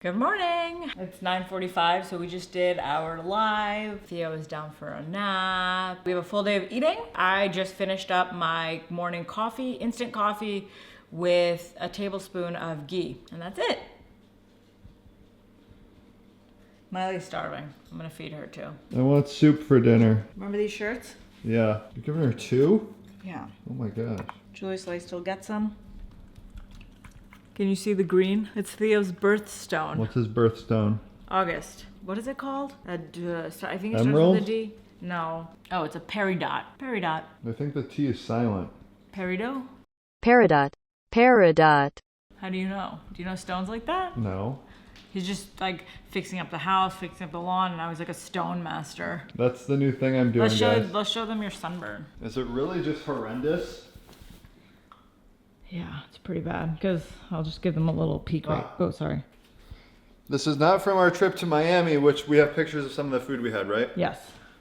Good morning. It's 9:45, so we just did our live. Theo is down for a nap. We have a full day of eating. I just finished up my morning coffee, instant coffee, with a tablespoon of ghee, and that's it. Miley's starving. I'm gonna feed her too. I want soup for dinner. Remember these shirts? Yeah. You're giving her 2? Yeah. Oh my gosh. Julius, will I still get some? Can you see the green? It's Theo's birthstone. What's his birthstone? August. What is it called? I think it starts Emerald? with a D. No. Oh, it's a peridot. Peridot. I think the T is silent. Perido? Peridot. Peridot. How do you know? Do you know stones like that? No. He's just like fixing up the house, fixing up the lawn, and now he's like a stone master. That's the new thing I'm doing, guys. Let's show them your sunburn. Is it really just horrendous? Yeah, it's pretty bad. Because I'll just give them a little peek right. Oh, sorry. This is not from our trip to Miami, which we have pictures of some of the food we had, right? Yes.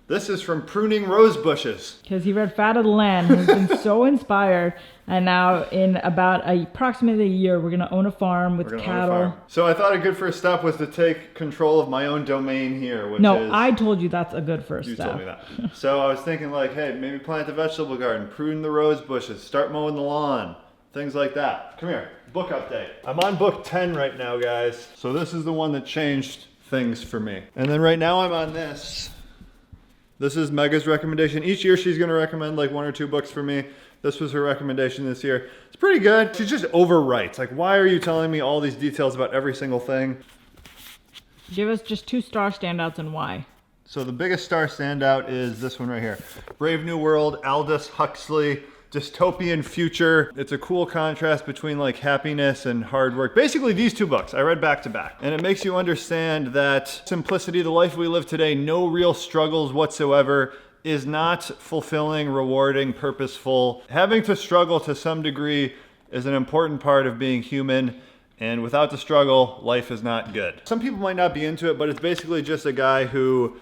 This is from pruning rose bushes. Because he read Fat of the Land. He's been so inspired. And now in about approximately a year, we're going to own a farm with cattle. So I thought a good first step was to take control of my own domain here. Which no, I told you that's a good first step. You told me that. So I was thinking like, hey, maybe plant a vegetable garden, prune the rose bushes, start mowing the lawn. Things like that. Come here, book update. I'm on book 10 right now, guys. So this is the one that changed things for me. And then right now I'm on this. This is Mega's recommendation. Each year she's gonna recommend like 1 or 2 books for me. This was her recommendation this year. It's pretty good. She just overwrites. Like, why are you telling me all these details about every single thing? Give us just 2 star standouts and why. So the biggest star standout is this one right here. Brave New World, Aldous Huxley. Dystopian future. It's a cool contrast between like happiness and hard work. Basically these 2 books I read back to back. And it makes you understand that simplicity, the life we live today, no real struggles whatsoever, is not fulfilling, rewarding, purposeful. Having to struggle to some degree is an important part of being human. And without the struggle, life is not good. Some people might not be into it, but it's basically just a guy who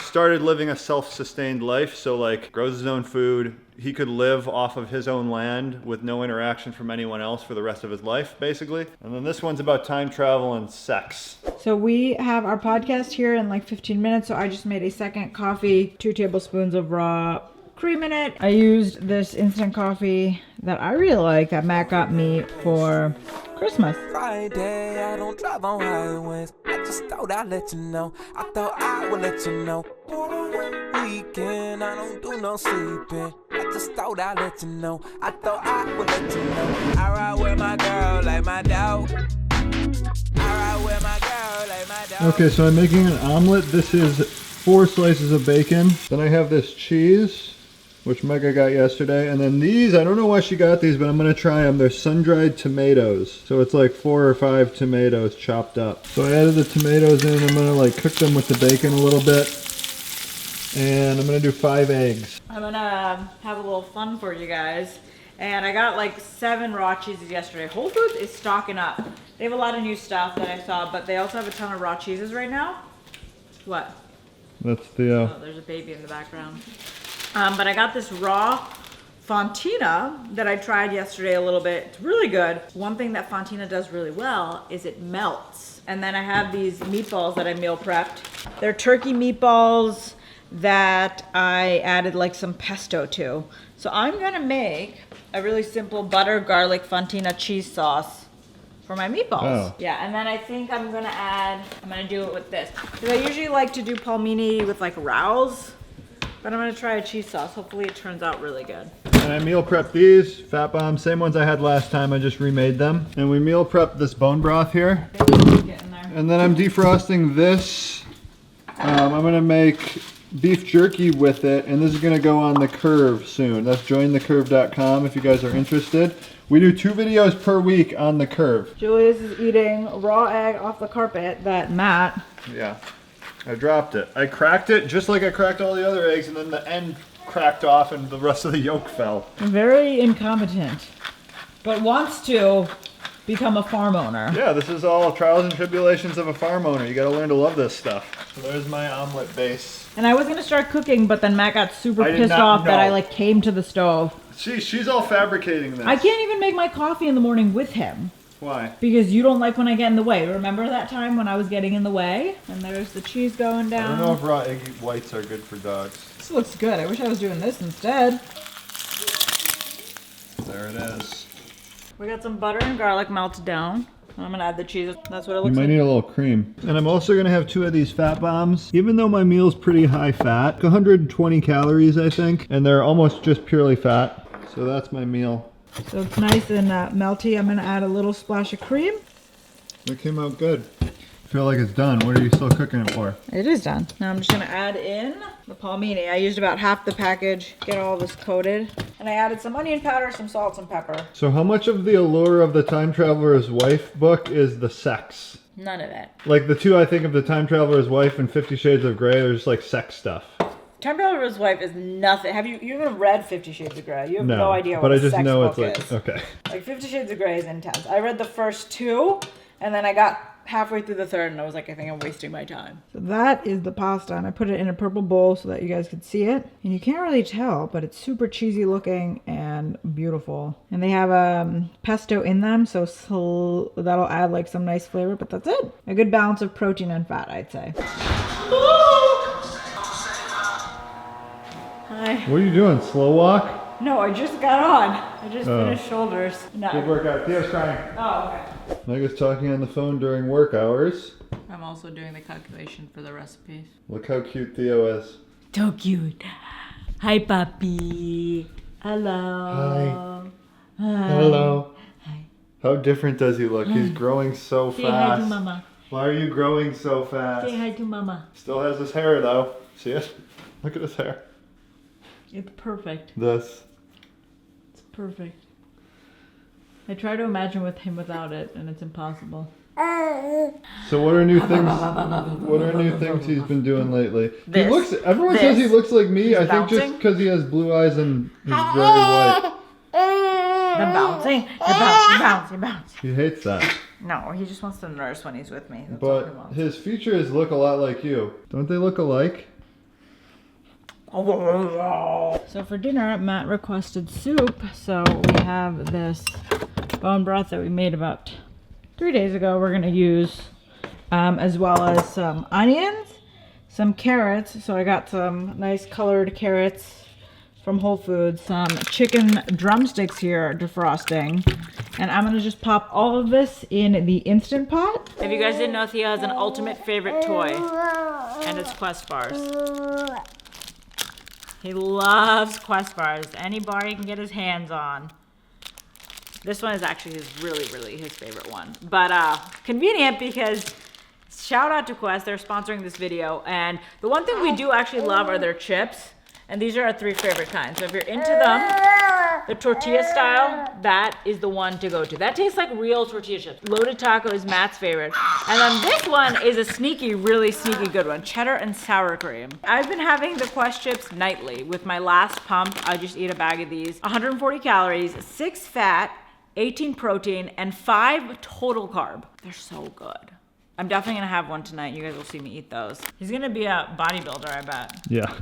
started living a self-sustained life. So like grows his own food. He could live off of his own land with no interaction from anyone else for the rest of his life, basically. And then this one's about time travel and sex. So we have our podcast here in like 15 minutes. So I just made a second coffee, 2 tablespoons of raw cream in it. I used this instant coffee that I really like that Matt got me for Christmas. Friday, I don't drive on highways. I just thought I'd let you know. I thought I would let you know. Weekend, I don't do no sleeping. I just thought I'd let you know. I thought I would let you know. I ride with my girl like my dog. I ride with my girl like my dog. Okay, so I'm making an omelet. This is 4 slices of bacon. Then I have this cheese, which Mega got yesterday. And then these, I don't know why she got these, but I'm gonna try them. They're sun-dried tomatoes. So it's like 4 or 5 tomatoes chopped up. So I added the tomatoes in. I'm gonna like cook them with the bacon a little bit. And I'm gonna do 5 eggs. I'm gonna have a little fun for you guys. And I got like 7 raw cheeses yesterday. Whole Foods is stocking up. They have a lot of new stuff that I saw, but they also have a ton of raw cheeses right now. What? That's Theo. Oh, there's a baby in the background. But I got this raw Fontina that I tried yesterday a little bit. It's really good. One thing that Fontina does really well is it melts. And then I have these meatballs that I meal prepped. They're turkey meatballs that I added like some pesto to. So I'm gonna make a really simple butter garlic Fontina cheese sauce for my meatballs. Oh. Yeah, and then I think I'm gonna do it with this. Because I usually like to do palmini with like rouse, but I'm gonna try a cheese sauce. Hopefully it turns out really good. And I meal prepped these, Fat Bomb, same ones I had last time, I just remade them. And we meal prepped this bone broth here. Get in there. And then I'm defrosting this. I'm gonna make beef jerky with it, and this is gonna go on the Curve soon. That's jointhecurve.com if you guys are interested. We do 2 videos per week on the Curve. Julius is eating raw egg off the carpet that Matt. Yeah, I dropped it. I cracked it just like I cracked all the other eggs, and then the end cracked off and the rest of the yolk fell. Very incompetent, but wants to become a farm owner. Yeah, this is all trials and tribulations of a farm owner. You gotta learn to love this stuff. So there's my omelet base. And I was gonna start cooking, but then Matt got super pissed off that I like came to the stove. She's all fabricating this. I can't even make my coffee in the morning with him. Why? Because you don't like when I get in the way. Remember that time when I was getting in the way? And there's the cheese going down. I don't know if raw egg whites are good for dogs. This looks good. I wish I was doing this instead. There it is. We got some butter and garlic melted down. I'm gonna add the cheese. That's what it You looks might like. need a little cream. And I'm also gonna have 2 of these fat bombs. Even though my meal's pretty high fat, 120 calories I think, and they're almost just purely fat. So that's my meal. So it's nice and melty. I'm gonna add a little splash of cream. That came out good. I feel like it's done. What are you still cooking it for? It is done. Now I'm just gonna add in the palmini. I used about half the package, get all this coated. And I added some onion powder, some salt, some pepper. So how much of the allure of the Time Traveler's Wife book is the sex? None of it. Like the two I think of, the Time Traveler's Wife and 50 Shades of Grey, they're just like sex stuff. Time Traveler's Wife is nothing. Have you even read 50 Shades of Grey? You have no idea what but a I just sex know book it's is. like, okay. Like 50 Shades of Grey is intense. I read the first 2 and then I got halfway through the 3rd and I was like, I think I'm wasting my time. So that is the pasta and I put it in a purple bowl so that you guys could see it. And you can't really tell, but it's super cheesy looking and beautiful. And they have pesto in them, so that'll add like some nice flavor, but that's it. A good balance of protein and fat, I'd say. Hi. What are you doing, slow walk? No, I just got on. I just finished shoulders. No. Good workout. Theo's crying. Oh, okay. Mega's talking on the phone during work hours. I'm also doing the calculation for the recipes. Look how cute Theo is. So cute. Hi, puppy. Hello. Hi. Hello. Hi. How different does he look? He's growing so Say fast. hi to mama. Why are you growing so fast? Say hi to mama. Still has his hair though. See it? Look at his hair. It's perfect. This. It's perfect. I try to imagine with him without it, and it's impossible. So what are new things? What are new things he's been doing lately? This. He looks. Everyone says he looks like me. He's I think just bouncing. because he has blue eyes and he's very white. The bouncing. You bounce, you bounce, you bounce. He hates that. No, he just wants to nurse when he's with me. That's all he But wants. his features look a lot like you. Don't they look alike? So for dinner, Matt requested soup. So we have this bone broth that we made about 3 days ago. We're gonna use, as well as some onions, some carrots. So I got some nice colored carrots from Whole Foods, some chicken drumsticks here defrosting. And I'm gonna just pop all of this in the Instant Pot. If you guys didn't know, Theo has an ultimate favorite toy, and it's Quest bars. He loves Quest bars. Any bar he can get his hands on. This one is actually really his favorite one. But convenient because shout out to Quest. They're sponsoring this video. And the one thing we do actually love are their chips. And these are our 3 favorite kinds. So if you're into them, the tortilla style, that is the one to go to. That tastes like real tortilla chips. Loaded taco is Matt's favorite. And then this one is a really sneaky good one. Cheddar and sour cream. I've been having the Quest chips nightly. With my last pump, I just eat a bag of these. 140 calories, 6 fat, 18 protein, and 5 total carb. They're so good. I'm definitely gonna have one tonight. You guys will see me eat those. He's gonna be a bodybuilder, I bet. Yeah.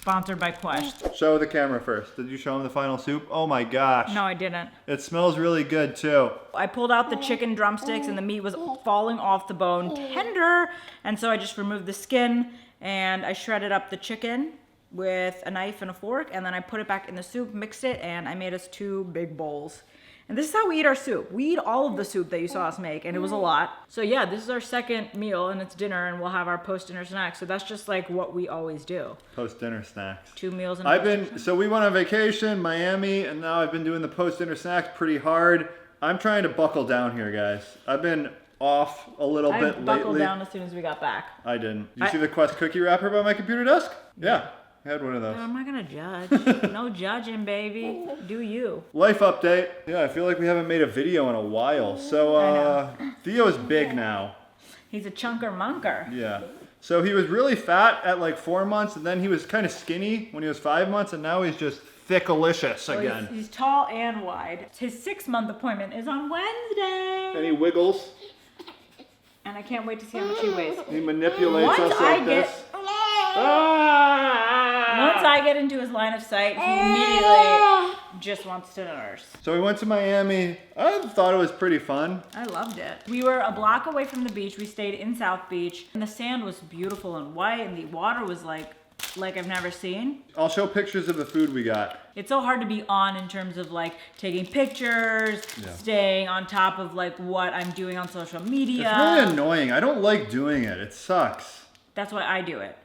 Sponsored by Quest. Show the camera first. Did you show him the final soup? Oh my gosh. No, I didn't. It smells really good too. I pulled out the chicken drumsticks and the meat was falling off the bone tender. And so I just removed the skin and I shredded up the chicken with a knife and a fork. And then I put it back in the soup, mixed it, and I made us 2 big bowls. And this is how we eat our soup. We eat all of the soup that you saw us make, and it was a lot. So yeah, this is our second meal, and it's dinner, and we'll have our post-dinner snacks. So that's just like what we always do. Post-dinner snacks. 2 meals and a So we went on vacation, Miami, and now I've been doing the post-dinner snacks pretty hard. I'm trying to buckle down here, guys. I've been off a little bit lately. I buckled down as soon as we got back. I didn't. Did you see the Quest cookie wrapper by my computer desk? Yeah. I had one of those. I'm not gonna judge. No judging, baby. Do you. Life update. Yeah, I feel like we haven't made a video in a while. So, Theo's big now. He's a chunker munker. Yeah. So he was really fat at like 4 months, and then he was kind of skinny when he was 5 months, and now he's just thickalicious again. He's tall and wide. His 6-month appointment is on Wednesday. And he wiggles. And I can't wait to see how much he weighs. He manipulates us like this. Once I get into his line of sight, he immediately just wants to nurse. So we went to Miami. I thought it was pretty fun. I loved it. We were a block away from the beach. We stayed in South Beach, and the sand was beautiful and white, and the water was like I've never seen. I'll show pictures of the food we got. It's so hard to be on in terms of like taking pictures, staying on top of like what I'm doing on social media. It's really annoying. I don't like doing it. It sucks. That's why I do it.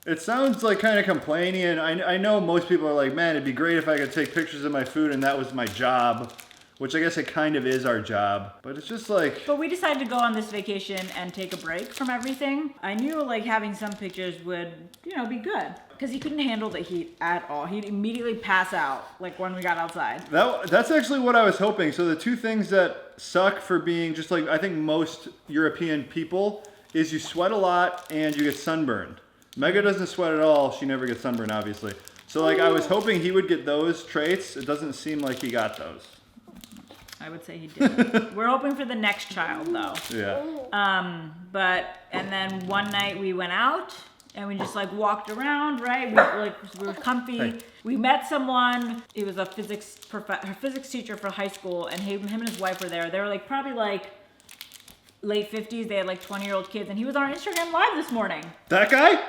It sounds like kind of complaining, and I know most people are like, man, it'd be great if I could take pictures of my food and that was my job, which I guess it kind of is our job, but it's just like... But we decided to go on this vacation and take a break from everything. I knew like having some pictures would, be good. Because he couldn't handle the heat at all. He'd immediately pass out, like when we got outside. That's actually what I was hoping. So the two things that suck for being just like, I think most European people, is you sweat a lot and you get sunburned. Mega doesn't sweat at all. She never gets sunburned, obviously. So like I was hoping he would get those traits. It doesn't seem like he got those. I would say he did. We're hoping for the next child though. Yeah. And then one night we went out and we just like walked around, right? We were comfy. Hey. We met someone. He was a physics teacher for high school, and him and his wife were there. They were like probably like late 50s. They had like 20-year-old kids, and he was on our Instagram live this morning. That guy?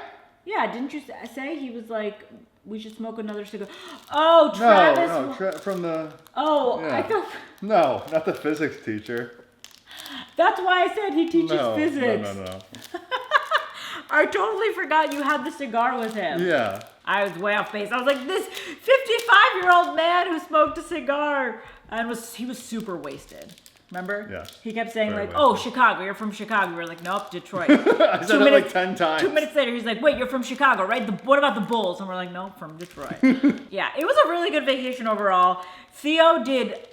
Yeah, didn't you say he was like, we should smoke another cigar? Oh, Travis. No, from the... Oh, yeah. I thought... No, not the physics teacher. That's why I said he teaches physics. No. I totally forgot you had the cigar with him. Yeah. I was way off base. I was like, this 55-year-old man who smoked a cigar and he was super wasted. Remember? Yeah. He kept saying Very like, wasted. Oh, Chicago, you're from Chicago. We were like, nope, Detroit. I said it like 10 times. 2 minutes later, he's like, wait, you're from Chicago, right? What about the Bulls? And we're like, nope, from Detroit. Yeah, it was a really good vacation overall. Theo did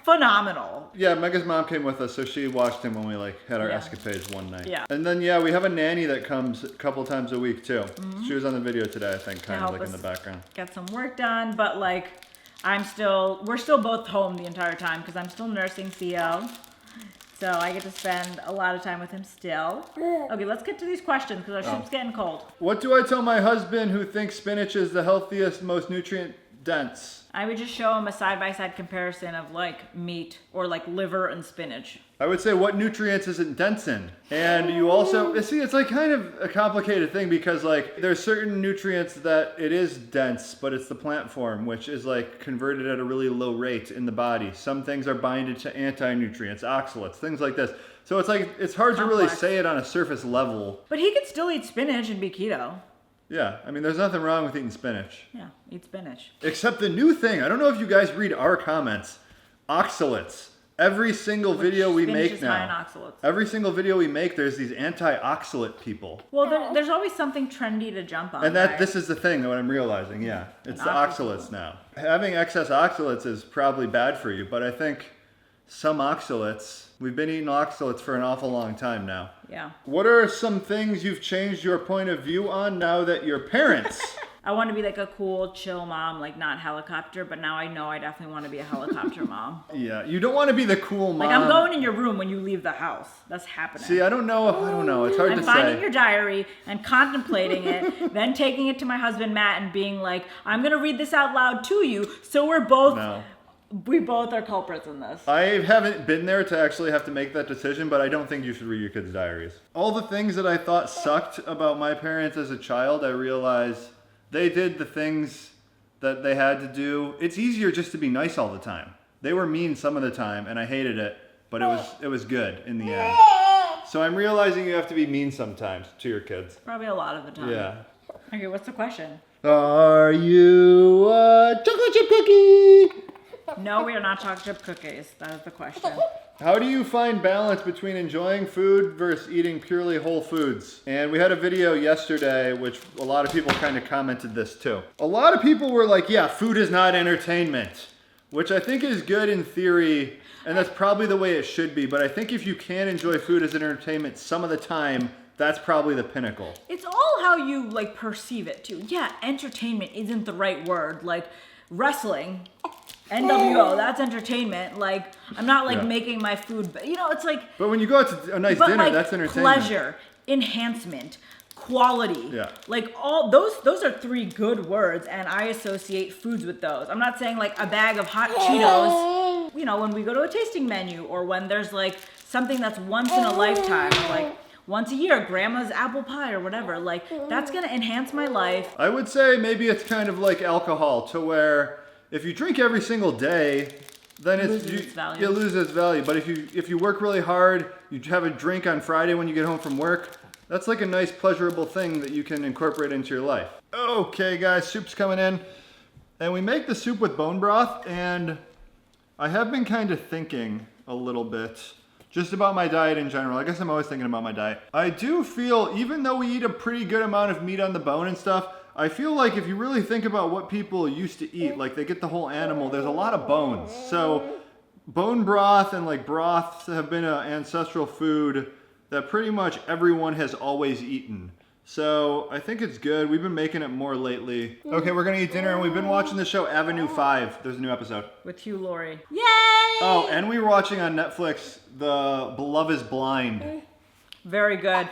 phenomenal. Yeah, Mega's mom came with us, so she watched him when we like had our escapades one night. Yeah. And then we have a nanny that comes a couple times a week too. She was on the video today, I think, kind of like in the background. Get some work done, but like we're still both home the entire time because I'm still nursing Theo. So I get to spend a lot of time with him still. Okay, let's get to these questions because our soup's getting cold. What do I tell my husband who thinks spinach is the healthiest, most nutrient dense? I would just show him a side-by-side comparison of like meat or like liver and spinach. I would say, what nutrients is it dense in? And you also, see, it's like kind of a complicated thing because like there's certain nutrients that it is dense, but it's the plant form, which is like converted at a really low rate in the body. Some things are binded to anti-nutrients, oxalates, things like this. So it's like, it's hard to really say it on a surface level. But he could still eat spinach and be keto. Yeah, I mean, there's nothing wrong with eating spinach. Yeah, eat spinach. Except the new thing, I don't know if you guys read our comments, oxalates. Every single video we Spinach make is high in now, oxalates. every single video we make, there's these anti-oxalate people. Well, there's always something trendy to jump on. And that right? this is the thing, what I'm realizing, yeah. It's the oxalates now. Having excess oxalates is probably bad for you, but I think some oxalates, we've been eating oxalates for an awful long time now. Yeah. What are some things you've changed your point of view on now that you're parents? I want to be like a cool, chill mom, like not helicopter, but now I know I definitely want to be a helicopter mom. Yeah, you don't want to be the cool mom. Like I'm going in your room when you leave the house. That's happening. See, I don't know. It's hard to say. I'm finding your diary and contemplating it, then taking it to my husband Matt and being like, I'm gonna read this out loud to you, so we both are culprits in this. I haven't been there to actually have to make that decision, but I don't think you should read your kids' diaries. All the things that I thought sucked about my parents as a child, I realized they did the things that they had to do. It's easier just to be nice all the time. They were mean some of the time, and I hated it, but it was good in the end. So I'm realizing you have to be mean sometimes to your kids. Probably a lot of the time. Yeah. Okay, what's the question? Are you a chocolate chip cookie? No, we are not chocolate chip cookies. That is the question. How do you find balance between enjoying food versus eating purely whole foods? And we had a video yesterday, which a lot of people kind of commented this too. A lot of people were like, yeah, food is not entertainment, which I think is good in theory, and that's probably the way it should be. But I think if you can enjoy food as entertainment some of the time, that's probably the pinnacle. It's all how you like perceive it too. Yeah, entertainment isn't the right word. Like wrestling, NWO, that's entertainment. Like I'm not like making my food, but it's like. But when you go out to a nice dinner, like, that's entertainment. Pleasure, enhancement, quality. Yeah. Like all those are three good words, and I associate foods with those. I'm not saying like a bag of hot Cheetos, you know, when we go to a tasting menu, or when there's like something that's once in a lifetime, like once a year, grandma's apple pie or whatever. Like that's gonna enhance my life. I would say maybe it's kind of like alcohol, to where if you drink every single day, then it loses its value. But if you work really hard, you have a drink on Friday when you get home from work, that's like a nice pleasurable thing that you can incorporate into your life. Okay guys, soup's coming in. And we make the soup with bone broth, and I have been kind of thinking a little bit just about my diet in general. I guess I'm always thinking about my diet. I do feel, even though we eat a pretty good amount of meat on the bone and stuff, I feel like if you really think about what people used to eat, like they get the whole animal, there's a lot of bones. So bone broth and like broths have been an ancestral food that pretty much everyone has always eaten. So I think it's good. We've been making it more lately. Okay, we're gonna eat dinner, and we've been watching the show Avenue 5. There's a new episode. With Hugh Laurie. Yay! Oh, and we were watching on Netflix The Love is Blind. Very good.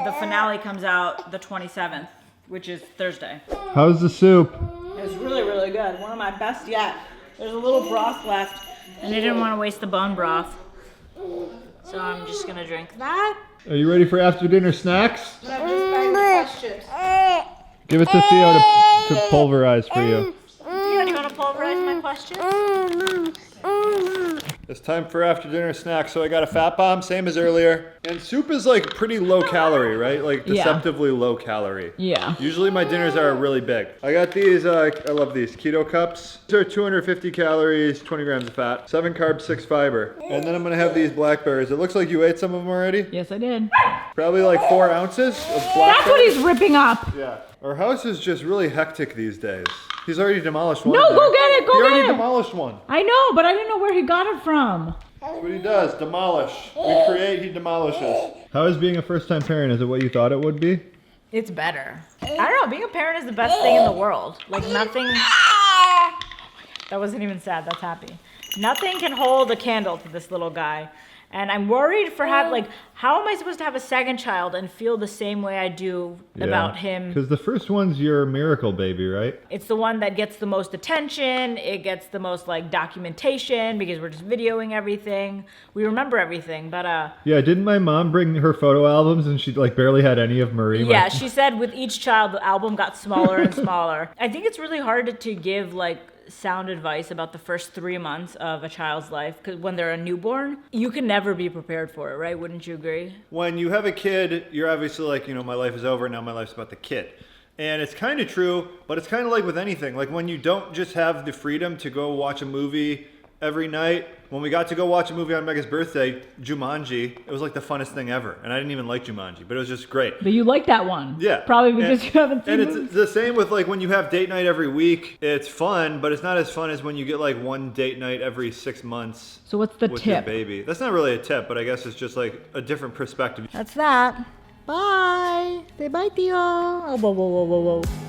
The finale comes out the 27th, which is Thursday. How's the soup? It was really, really good. One of my best yet. There's a little broth left, and I didn't want to waste the bone broth. So I'm just gonna drink that. Are you ready for after dinner snacks? But I've just bagged questions. Give it to Theo to pulverize for you. Theo, do you want to pulverize my questions? It's time for after dinner snacks. So I got a fat bomb, same as earlier. And soup is like pretty low calorie, right? Like deceptively low calorie. Yeah. Usually my dinners are really big. I got these, I love these keto cups. These are 250 calories, 20 grams of fat, 7 carbs, 6 fiber. And then I'm gonna have these blackberries. It looks like you ate some of them already. Yes, I did. Probably like 4 ounces of blackberries. That's what he's ripping up. Yeah. Our house is just really hectic these days. He's already demolished one. No, go get it, go He get already it. demolished one. I know, but I didn't know where he got it from. That's what he does, demolish. We create, he demolishes. How is being a first-time parent? Is it what you thought it would be? It's better. I don't know, being a parent is the best thing in the world. Like nothing, that wasn't even sad, that's happy. Nothing can hold a candle to this little guy. And I'm worried for how am I supposed to have a second child and feel the same way I do about him? Because the first one's your miracle baby, right? It's the one that gets the most attention. It gets the most like documentation because we're just videoing everything. We remember everything, but Yeah, didn't my mom bring her photo albums and she like barely had any of Marie? yeah, she said with each child the album got smaller and smaller. I think it's really hard to give like sound advice about the first 3 months of a child's life, because when they're a newborn, you can never be prepared for it, right? Wouldn't you agree? When you have a kid, you're obviously like, you know, my life is over, now my life's about the kid. And it's kind of true, but it's kind of like with anything. Like when you don't just have the freedom to go watch a movie every night. When we got to go watch a movie on Mega's birthday, Jumanji, it was like the funnest thing ever. And I didn't even like Jumanji, but it was just great. But you like that one. Yeah. Probably because you haven't seen it. And it's the same with like when you have date night every week. It's fun, but it's not as fun as when you get like one date night every 6 months. So what's the with tip? Your baby. That's not really a tip, but I guess it's just like a different perspective. That's that. Bye. Say bye, Theo. Oh, whoa, whoa, whoa, whoa, whoa.